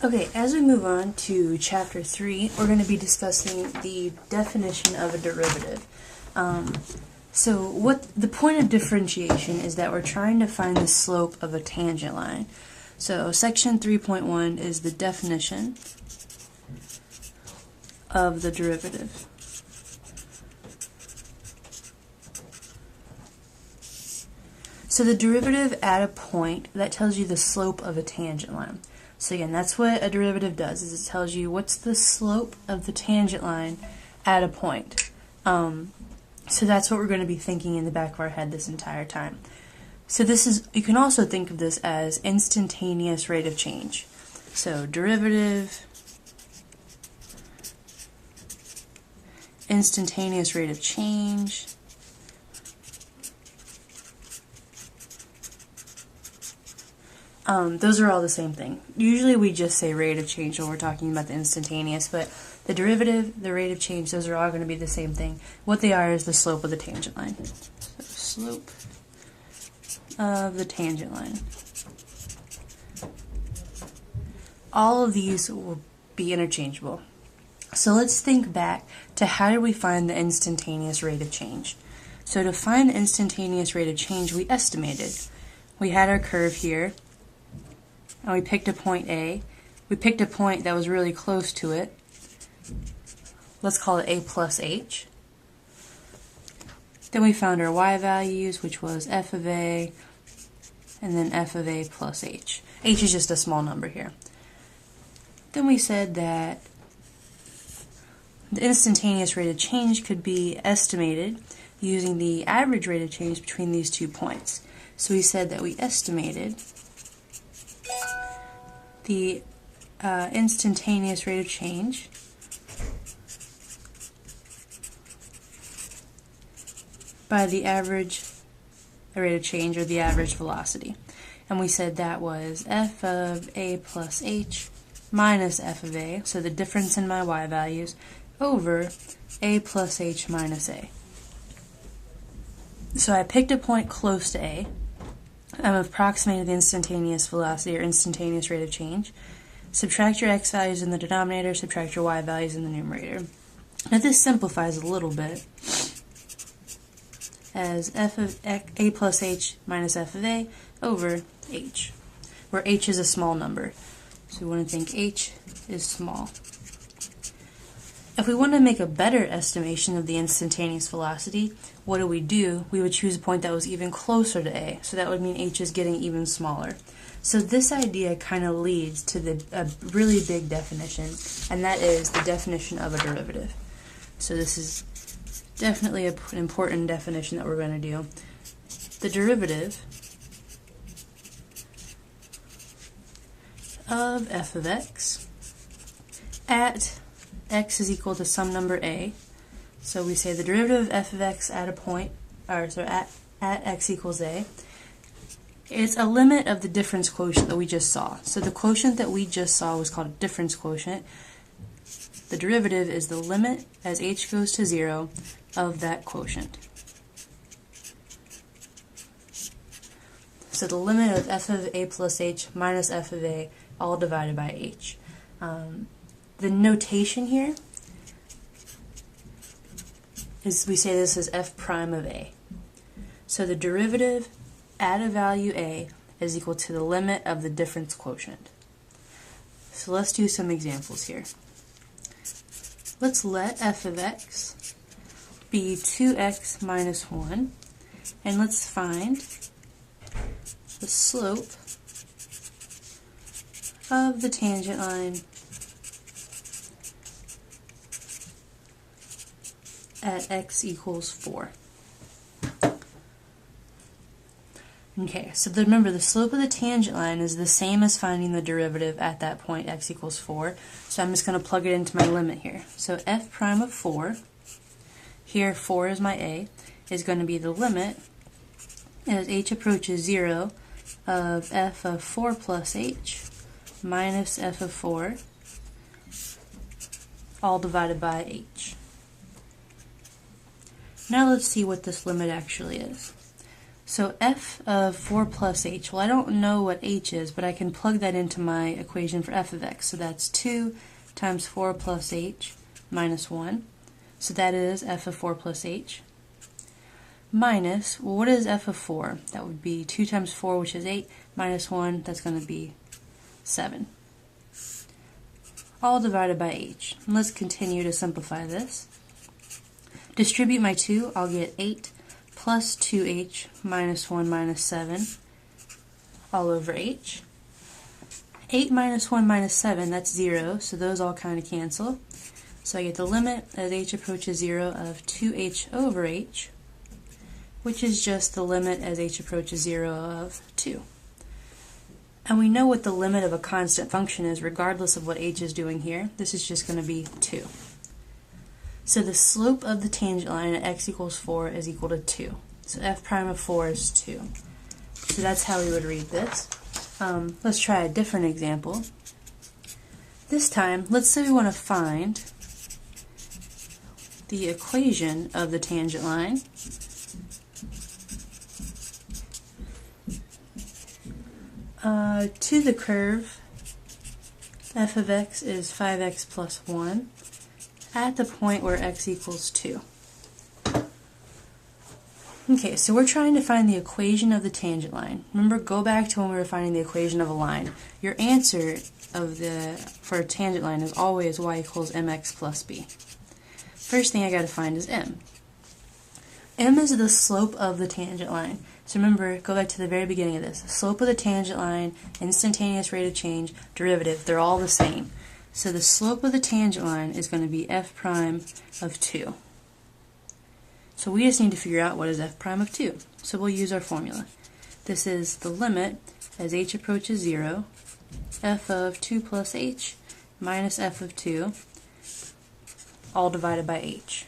Okay, as we move on to chapter 3, we're going to be discussing the definition of a derivative. So what the point of differentiation is that we're trying to find the slope of a tangent line. So section 3.1 is the definition of the derivative. So the derivative at a point, that tells you the slope of a tangent line. So again, that's what a derivative does, is it tells you what's the slope of the tangent line at a point. So that's what we're going to be thinking in the back of our head this entire time. So this is, you can also think of this as instantaneous rate of change. So derivative, instantaneous rate of change. Those are all the same thing. Usually we just say rate of change when we're talking about the instantaneous, but the derivative, the rate of change, those are all going to be the same thing. What they are is the slope of the tangent line. So slope of the tangent line. All of these will be interchangeable. So let's think back to how did we find the instantaneous rate of change. So to find the instantaneous rate of change, we estimated. We had our curve here, and we picked a point A. We picked a point that was really close to it. Let's call it A plus H. Then we found our y values, which was f of A, and then f of A plus H. H is just a small number here. Then we said that the instantaneous rate of change could be estimated using the average rate of change between these 2 points. So we said that we estimated the instantaneous rate of change by the average rate of change, or the average velocity. And we said that was f of A plus H minus f of A, so the difference in my y values, over A plus H minus A. So I picked a point close to A. I've approximated the instantaneous velocity, or instantaneous rate of change. Subtract your x values in the denominator, subtract your y values in the numerator. Now this simplifies a little bit as f of A plus H minus f of A over H, where H is a small number. So we want to think H is small. If we want to make a better estimation of the instantaneous velocity, what do? We would choose a point that was even closer to A, so that would mean H is getting even smaller. So this idea kind of leads to a really big definition, and that is the definition of a derivative. So this is definitely an important definition that we're going to do. The derivative of f of x at x is equal to some number a. So we say the derivative of f of x at a point, or so at x equals a. It's a limit of the difference quotient that we just saw. So the quotient that we just saw was called a difference quotient. The derivative is the limit as h goes to 0 of that quotient. So the limit of f of a plus h minus f of a, all divided by h. The notation here is, we say this is f prime of a. So the derivative at a value a is equal to the limit of the difference quotient. So let's do some examples here. Let's let f of x be 2x minus 1, and let's find the slope of the tangent line at x equals 4. Okay, so remember the slope of the tangent line is the same as finding the derivative at that point x equals 4. So I'm just going to plug it into my limit here. So f prime of 4, here 4 is my a, is going to be the limit as h approaches 0 of f of 4 plus h minus f of 4, all divided by h. Now let's see what this limit actually is. So f of 4 plus h, well I don't know what h is, but I can plug that into my equation for f of x. So that's 2 times 4 plus h minus 1. So that is f of 4 plus h. Minus, well what is f of 4? That would be 2 times 4, which is 8, minus 1, that's going to be 7. All divided by h. And let's continue to simplify this. Distribute my 2, I'll get 8 plus 2h minus 1 minus 7 all over h. 8 minus 1 minus 7, that's 0, so those all kind of cancel. So I get the limit as h approaches 0 of 2h over h, which is just the limit as h approaches 0 of 2. And we know what the limit of a constant function is regardless of what h is doing here. This is just going to be 2. So the slope of the tangent line at x equals 4 is equal to 2. So f prime of 4 is 2. So that's how we would read this. Let's try a different example. This time, let's say we want to find the equation of the tangent line. To the curve, f of x is 5x plus 1 at the point where x equals 2. Okay, so we're trying to find the equation of the tangent line. Remember, go back to when we were finding the equation of a line. Your answer for a tangent line is always y equals mx plus b. First thing I got to find is m. M is the slope of the tangent line. So remember, go back to the very beginning of this. Slope of the tangent line, instantaneous rate of change, derivative, they're all the same. So the slope of the tangent line is going to be f prime of 2. So we just need to figure out what is f prime of 2. So we'll use our formula. This is the limit as h approaches 0, f of 2 plus h minus f of 2, all divided by h.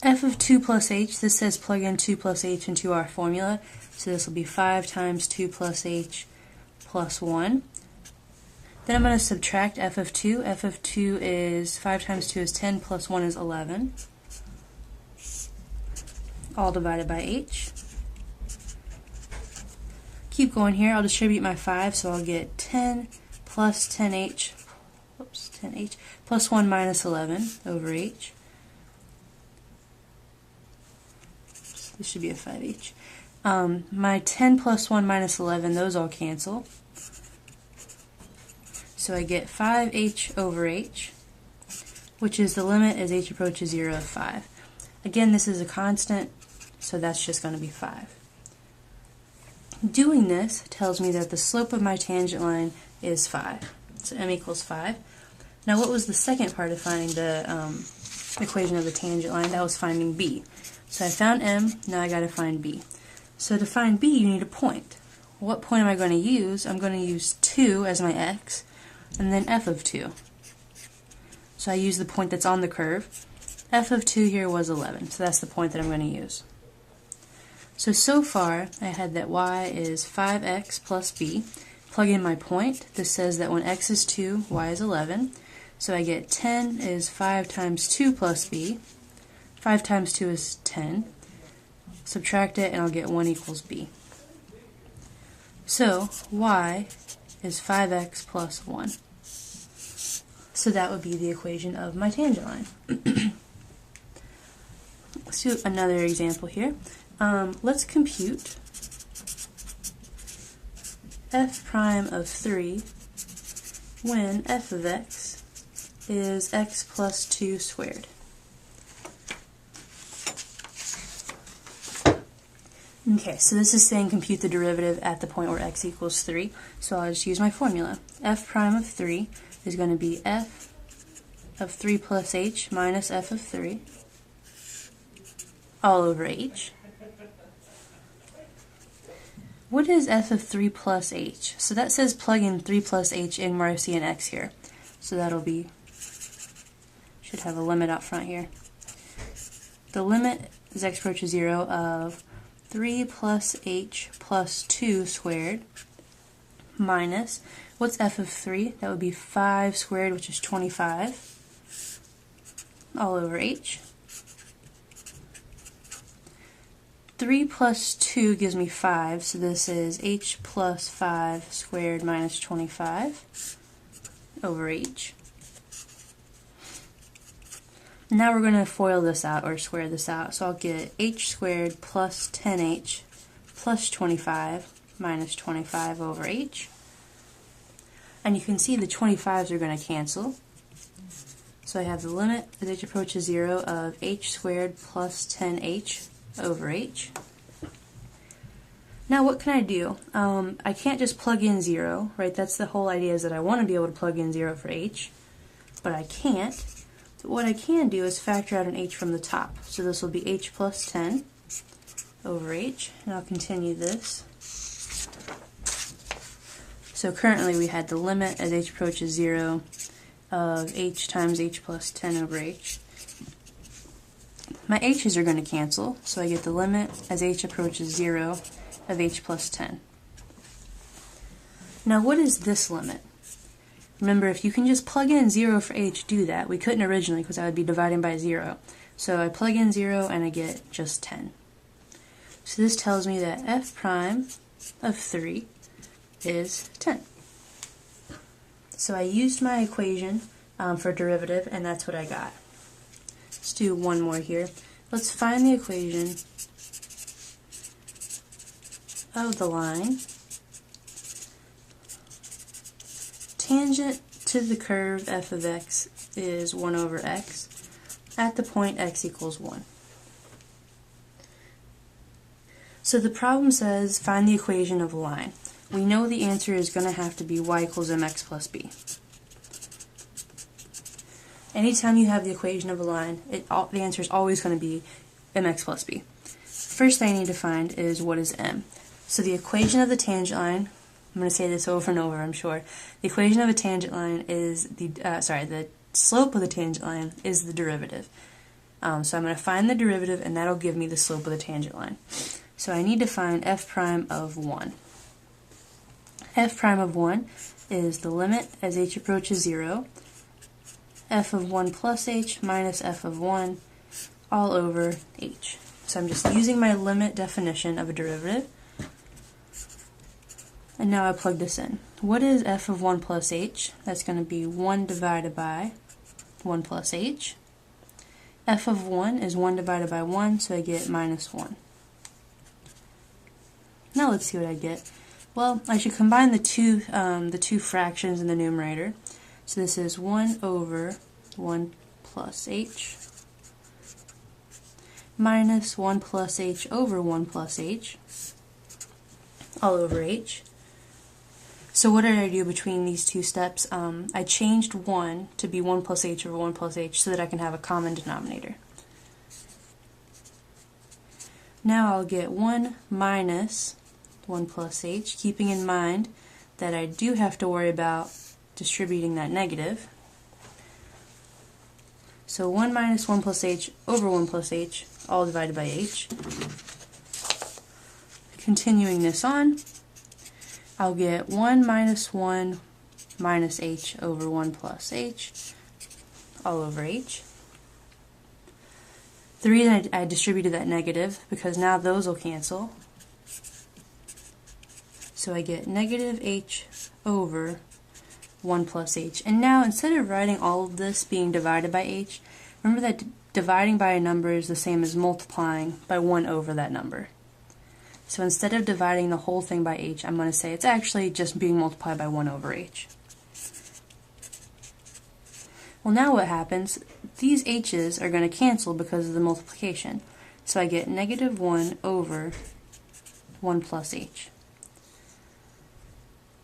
f of 2 plus h, this says plug in 2 plus h into our formula, so this will be 5 times 2 plus h plus 1. Then I'm going to subtract f of 2. f of 2 is 5 times 2 is 10 plus 1 is 11, all divided by h. Keep going here, I'll distribute my 5, so I'll get 10 plus 10h plus 1 minus 11 over h. This should be a 5h. My 10 plus 1 minus 11, those all cancel. So I get 5h over h, which is the limit as h approaches 0 of 5. Again, this is a constant, so that's just going to be 5. Doing this tells me that the slope of my tangent line is 5. So m equals 5. Now what was the second part of finding the equation of the tangent line? That was finding b. So I found m, now I got to find b. So to find b, you need a point. What point am I going to use? I'm going to use 2 as my x, and then f of 2. So I use the point that's on the curve. F of 2 here was 11, so that's the point that I'm going to use. So far, I had that y is 5x plus b. Plug in my point. This says that when x is 2, y is 11. So I get 10 is 5 times 2 plus b. 5 times 2 is 10. Subtract it and I'll get 1 equals b. So y is 5x plus 1. So that would be the equation of my tangent line. Let's do another example here. Let's compute f prime of 3 when f of x is x plus 2 squared. Okay, so this is saying compute the derivative at the point where x equals 3. So I'll just use my formula. F prime of 3 is going to be f of 3 plus h minus f of 3 all over h. What is f of 3 plus h? So that says plug in 3 plus h in where I see an x here. So that'll be, should have a limit out front here. The limit as x approaches 0 of 3 plus h plus 2 squared minus, what's f of 3? That would be 5 squared, which is 25, all over h. 3 plus 2 gives me 5, so this is h plus 5 squared minus 25 over h. Now we're going to FOIL this out, or square this out, so I'll get h squared plus 10h plus 25 minus 25 over h. And you can see the 25s are going to cancel. So I have the limit as h approaches 0 of h squared plus 10h over h. Now what can I do? I can't just plug in 0, right? That's the whole idea, is that I want to be able to plug in 0 for h, but I can't. But what I can do is factor out an h from the top. So this will be h plus 10 over h, and I'll continue this. So currently we had the limit as h approaches 0 of h times h plus 10 over h. My h's are going to cancel, so I get the limit as h approaches 0 of h plus 10. Now what is this limit? Remember, if you can just plug in 0 for h, do that. We couldn't originally because I would be dividing by 0. So I plug in 0 and I get just 10. So this tells me that f prime of 3 is 10. So I used my equation for derivative, and that's what I got. Let's do one more here. Let's find the equation of the line tangent to the curve f of x is 1 over x at the point x equals 1. So the problem says find the equation of a line. We know the answer is going to have to be y equals mx plus b. Anytime you have the equation of a line, the answer is always going to be mx plus b. First thing I need to find is what is m. So the equation of the tangent line, I'm going to say this over and over, I'm sure. The equation of a tangent line is the slope of the tangent line is the derivative. So I'm going to find the derivative, and that'll give me the slope of the tangent line. So I need to find f prime of 1. F prime of 1 is the limit as h approaches 0, f of 1 plus h minus f of 1 all over h. So I'm just using my limit definition of a derivative. And now I plug this in. What is f of 1 plus h? That's going to be 1 divided by 1 plus h. F of 1 is 1 divided by 1, so I get minus 1. Now let's see what I get. Well, I should combine the two fractions in the numerator. So this is 1 over 1 plus h minus 1 plus h over 1 plus h all over h. So what did I do between these two steps? I changed 1 to be 1 plus h over 1 plus h so that I can have a common denominator. Now I'll get 1 minus 1 plus h, keeping in mind that I do have to worry about distributing that negative. So 1 minus 1 plus h over 1 plus h, all divided by h. Continuing this on, I'll get 1 minus 1 minus h over 1 plus h, all over h. The reason I distributed that negative, because now those will cancel. So I get negative h over 1 plus h. And now, instead of writing all of this being divided by h, remember that dividing by a number is the same as multiplying by 1 over that number. So instead of dividing the whole thing by h, I'm going to say it's actually just being multiplied by 1 over h. Well, now what happens? These h's are going to cancel because of the multiplication. So I get negative 1 over 1 plus h.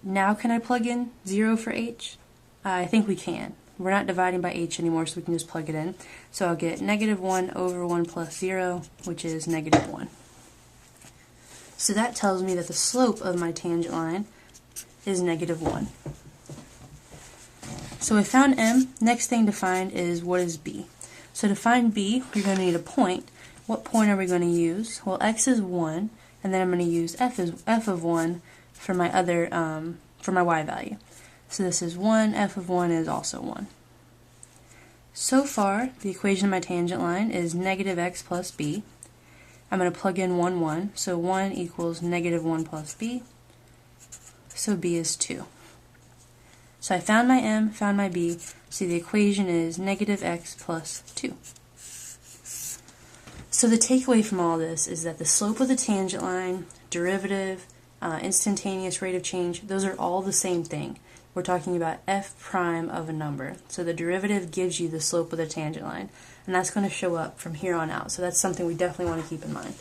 Now can I plug in 0 for h? I think we can. We're not dividing by h anymore, so we can just plug it in. So I'll get negative 1 over 1 plus 0, which is negative 1. So that tells me that the slope of my tangent line is negative 1. So I found m. Next thing to find is what is b. So to find b, we're going to need a point. What point are we going to use? Well, x is 1, and then I'm going to use f of 1 for my other for my y value. So this is 1, f of 1 is also 1. So far, the equation of my tangent line is negative x plus b. I'm going to plug in 1, 1. So 1 equals negative 1 plus b. So b is 2. So I found my m, found my b. So the equation is negative x plus 2. So the takeaway from all this is that the slope of the tangent line, derivative, instantaneous rate of change, those are all the same thing. We're talking about f prime of a number. So the derivative gives you the slope of the tangent line, and that's going to show up from here on out. So that's something we definitely want to keep in mind.